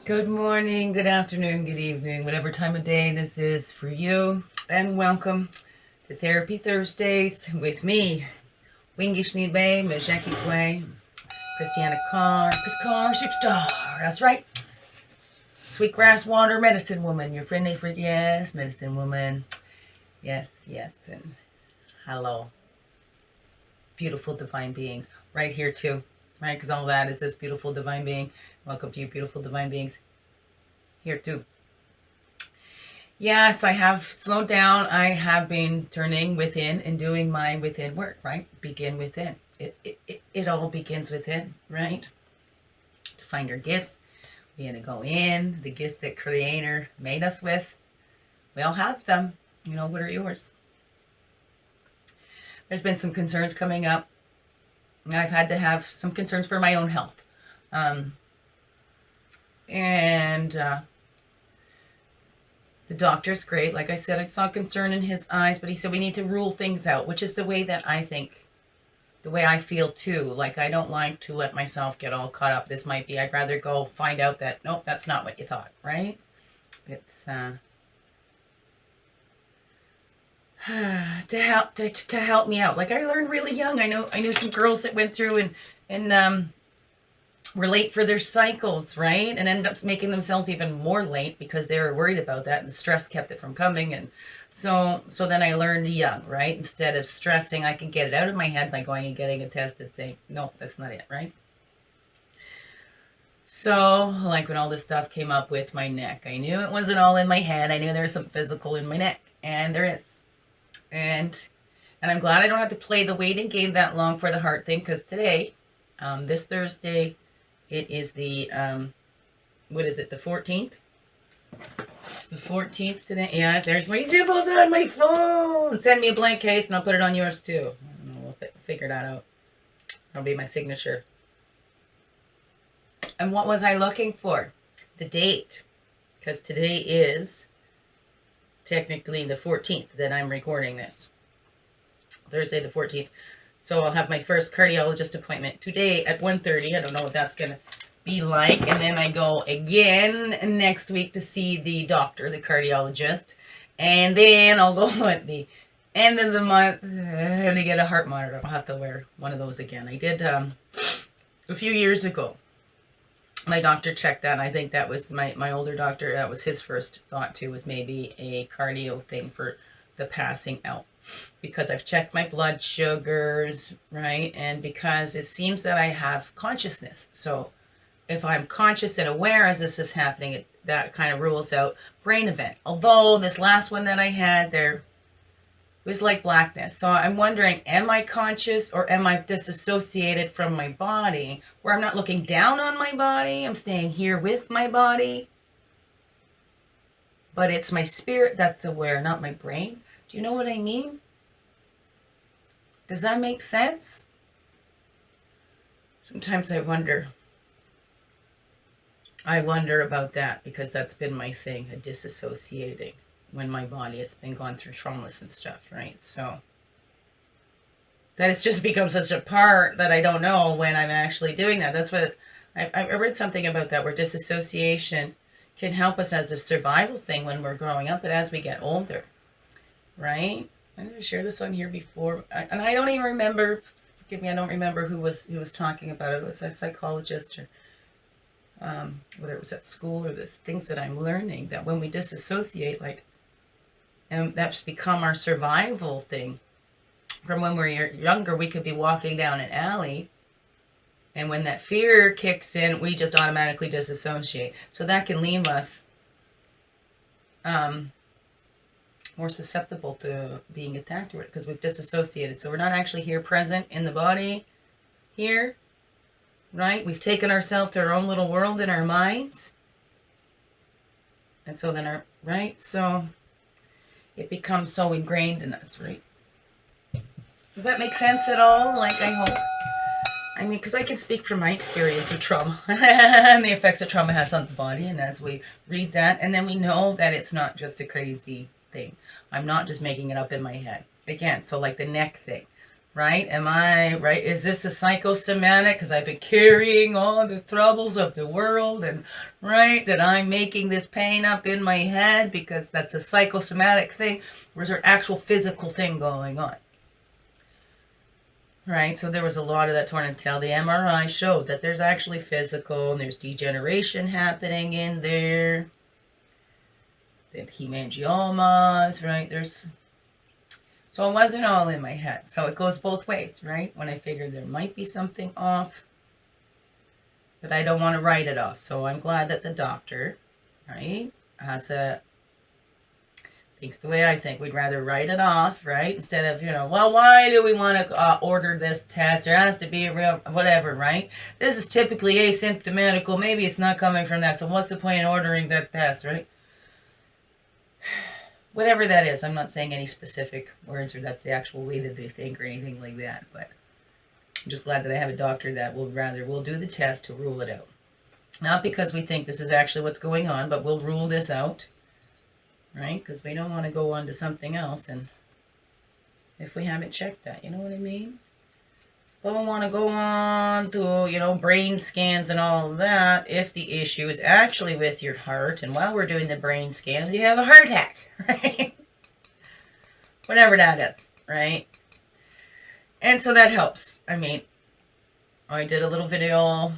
Good morning, good afternoon, good evening, whatever time of day this is for you. And welcome to Therapy Thursdays with me, Wingish Bay, Majeki Kwe, Christianna Chris Carr, Superstar. That's right. Sweetgrass Water Medicine Woman, your friendly, yes, Medicine Woman. Yes, and hello. Beautiful divine beings. Right here too, right? Because all that is this beautiful divine being. Welcome to you, beautiful divine beings. Here too. Yes, I have slowed down. I have been turning within and doing my within work, right? Begin within. It all begins within, right? To find our gifts. We're going to go in, the gifts that Creator made us with. We all have them. You know, what are yours? There's been some concerns coming up. I've had to have some concerns for my own health. The doctor's great. Like I said, I saw concern in his eyes, but he said we need to rule things out, which is the way that I think, the way I feel too. Like, I don't like to let myself get all caught up. This might be, I'd rather go find out that, nope, that's not what you thought, right? It's to help me out. Like, I learned really young. I knew some girls that went through and were late for their cycles, right? And ended up making themselves even more late because they were worried about that, and the stress kept it from coming. And so then I learned young, right? Instead of stressing, I can get it out of my head by going and getting a test and saying, no, that's not it, right? So, like when all this stuff came up with my neck, I knew it wasn't all in my head. I knew there was something physical in my neck, and there is. And I'm glad I don't have to play the waiting game that long for the heart thing, because today, this Thursday, it is the, what is it, the 14th? It's the 14th today. Yeah, there's my symbols on my phone. Send me a blank case and I'll put it on yours too. I don't know, we'll figure that out. That'll be my signature. And what was I looking for? The date. Because today is technically the 14th that I'm recording this. Thursday the 14th. So I'll have my first cardiologist appointment today at 1:30. I don't know what that's going to be like. And then I go again next week to see the doctor, the cardiologist. And then I'll go at the end of the month to get a heart monitor. I'll have to wear one of those again. I did a few years ago. My doctor checked that. And I think that was my older doctor. That was his first thought too, was maybe a cardio thing for the passing out. Because I've checked my blood sugars, right? And because it seems that I have consciousness. So if I'm conscious and aware as this is happening, that kind of rules out brain event. Although this last one that I had, there was like blackness. So I'm wondering, am I conscious or am I disassociated from my body, where I'm not looking down on my body? I'm staying here with my body. But it's my spirit that's aware, not my brain. Do you know what I mean? Does that make sense? Sometimes I wonder about that, because that's been my thing, a disassociating when my body has been going through traumas and stuff, right? So that it's just become such a part that I don't know when I'm actually doing that. That's what I read something about that, where disassociation can help us as a survival thing when we're growing up, but as we get older, right? I never shared this on here before, and I don't even remember. Forgive me, I don't remember who was talking about it. It was a psychologist, or whether it was at school, or the things that I'm learning, that when we disassociate, like, and that's become our survival thing. From when we're younger, we could be walking down an alley, and when that fear kicks in, we just automatically disassociate. So that can leave us more susceptible to being attacked to it, because we've disassociated. So we're not actually here present in the body here, right? We've taken ourselves to our own little world in our minds. And so then right? So it becomes so ingrained in us, right? Does that make sense at all? Like, I hope. I mean, because I can speak from my experience of trauma and the effects that trauma has on the body. And as we read that, and then we know that it's not just a crazy thing. I'm not just making it up in my head. Again, so like the neck thing, right? Am I, right? Is this a psychosomatic? Because I've been carrying all the troubles of the world, and, right, that I'm making this pain up in my head because that's a psychosomatic thing, or is there an actual physical thing going on? Right, so there was a lot of that torn until the MRI showed that there's actually physical, and there's degeneration happening in there. The hemangiomas, right? So it wasn't all in my head. So it goes both ways, right? When I figured there might be something off, but I don't want to write it off. So I'm glad that the doctor, right, thinks the way I think. We'd rather write it off, right? Instead of, well, why do we want to order this test? There has to be a real, whatever, right? This is typically asymptomatical. Maybe it's not coming from that. So what's the point in ordering that test, right? Whatever that is. I'm not saying any specific words or that's the actual way that they think or anything like that. But I'm just glad that I have a doctor that will do the test to rule it out. Not because we think this is actually what's going on, but we'll rule this out. Right? Because we don't want to go on to something else, and if we haven't checked that, you know what I mean? Don't want to go on to, brain scans and all of that if the issue is actually with your heart, and while we're doing the brain scans, you have a heart attack, right? Whatever that is, right? And so that helps. I mean, I did a little video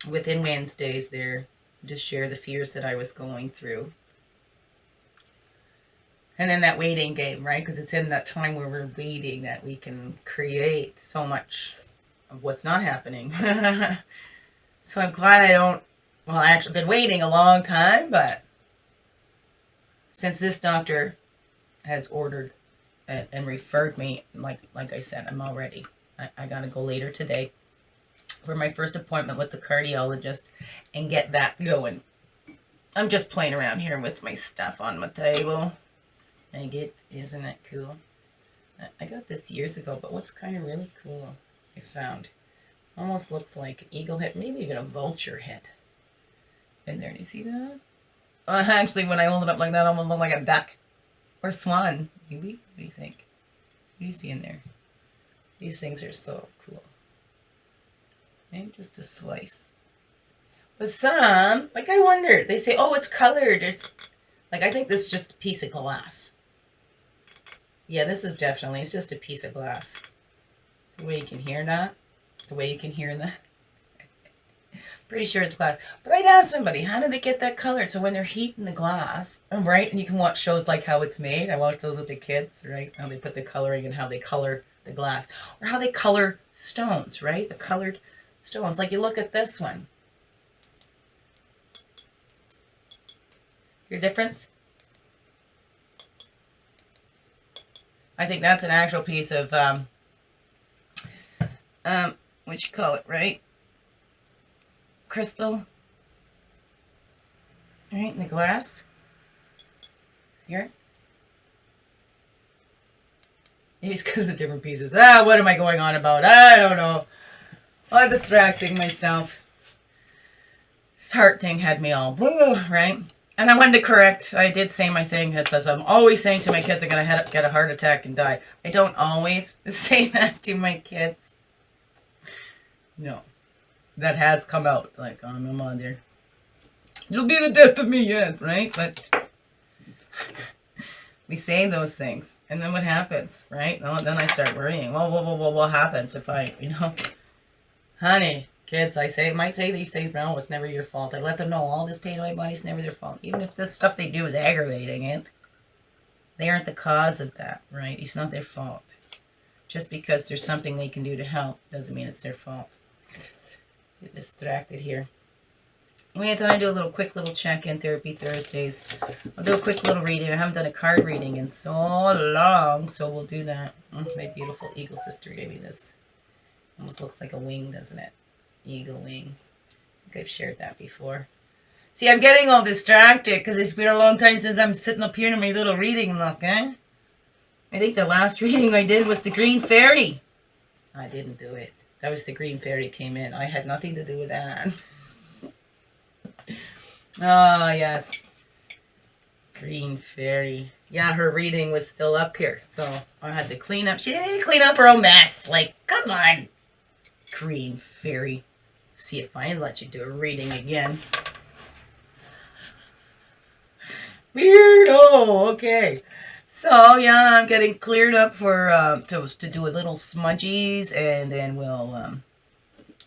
within Wednesdays there to share the fears that I was going through. And then that waiting game, right? Because it's in that time where we're waiting that we can create so much of what's not happening. So I'm glad I actually been waiting a long time, but since this doctor has ordered and referred me, like I said, I'm all ready. I got to go later today for my first appointment with the cardiologist and get that going. I'm just playing around here with my stuff on my table. Isn't that cool? I got this years ago, but what's kind of really cool, I found, almost looks like an eagle head, maybe even a vulture head. In there, do you see that? Actually, when I hold it up like that, it almost looks like a duck or swan. Maybe? What do you think? What do you see in there? These things are so cool. And just a slice. But some, I wonder, they say, oh, it's colored. It's I think this is just a piece of glass. Yeah, this is definitely, it's just a piece of glass. The way you can hear that. The way you can hear that. Pretty sure it's glass. But I'd ask somebody, how do they get that colored? So when they're heating the glass, right, and you can watch shows like How It's Made. I watch those with the kids, right? How they put the coloring and how they color the glass. Or how they color stones, right? The colored stones. Like you look at this one. Your difference? I think that's an actual piece of, what you call it, right? Crystal. Right, in the glass. Here. Maybe it's because of the different pieces. What am I going on about? I don't know. I'm distracting myself. This heart thing had me all, right? And I wanted to correct. I did say my thing that says I'm always saying to my kids I'm going to get a heart attack and die. I don't always say that to my kids. No. That has come out. Like, oh, my mother. You'll be the death of me yet, right? But we say those things. And then what happens, right? Well, then I start worrying. Well, what happens if I, honey, kids, might say these things, but no, it's never your fault. I let them know all this pain in my body is never their fault. Even if the stuff they do is aggravating it, they aren't the cause of that, right? It's not their fault. Just because there's something they can do to help doesn't mean it's their fault. Get distracted here. Anyway, I thought I'd do a quick little check-in Therapy Thursdays. I'll do a quick little reading. I haven't done a card reading in so long, so we'll do that. My beautiful eagle sister gave me this. Almost looks like a wing, doesn't it? Eagle wing. I think I've shared that before. See, I'm getting all distracted because it's been a long time since I'm sitting up here in my little reading look, eh? I think the last reading I did was the Green Fairy. I didn't do it. That was the Green Fairy came in. I had nothing to do with that. Oh, yes. Green Fairy. Yeah, her reading was still up here, so I had to clean up. She didn't even clean up her own mess. Like, come on, green fairy. See if I let you do a reading again. Weirdo. Okay. So yeah, I'm getting cleared up for to do a little smudgies, and then we'll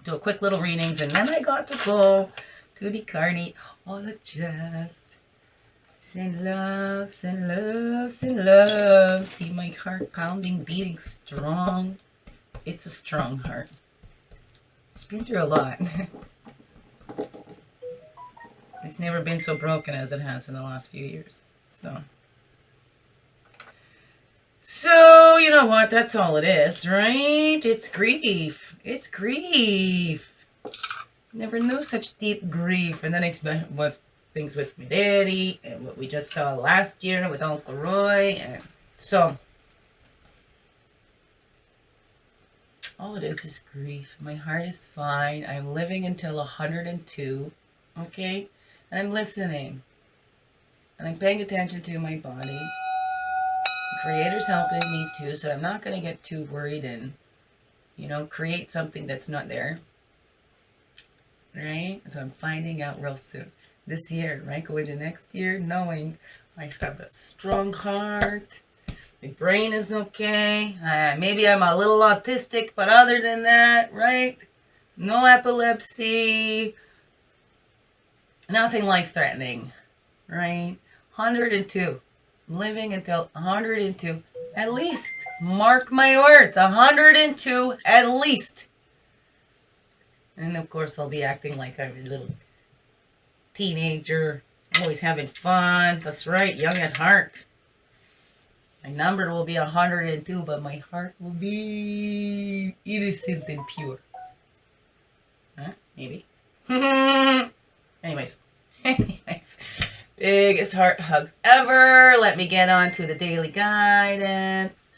do a quick little readings, and then I got to go to the carny all the chest. Send love, send love, send love. See my heart pounding, beating strong. It's a strong heart. It's been through a lot. It's never been so broken as it has in the last few years. So, you know what? That's all it is, right? It's grief. It's grief. Never knew such deep grief. And then with things with my daddy and what we just saw last year with Uncle Roy. And so, all it is grief. My heart is fine. I'm living until 102, okay? And I'm listening. And I'm paying attention to my body. The Creator's helping me too, so I'm not going to get too worried and, create something that's not there. Right? So I'm finding out real soon. This year, right? Go into next year knowing I have that strong heart. My brain is okay. Maybe I'm a little autistic, but other than that, right? No epilepsy. Nothing life-threatening, right? 102. I'm living until 102. At least. Mark my words. 102 at least. And of course, I'll be acting like I'm a little teenager. Always having fun. That's right. Young at heart. My number will be 102, but my heart will be innocent and pure. Huh? Maybe. Anyways. Biggest heart hugs ever. Let me get on to the daily guidance.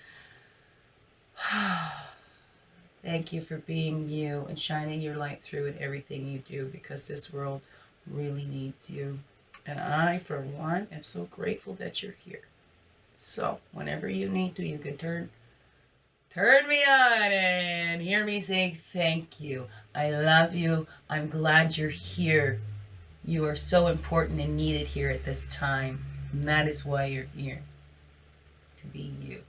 Thank you for being you and shining your light through in everything you do, because this world really needs you. And I, for one, am so grateful that you're here. So, whenever you need to, you can turn me on and hear me say thank you. I love you. I'm glad you're here. You are so important and needed here at this time. And that is why you're here. To be you.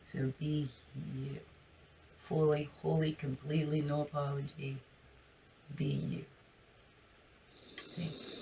So be you. Fully, wholly, completely, no apology. Be you. Thank you.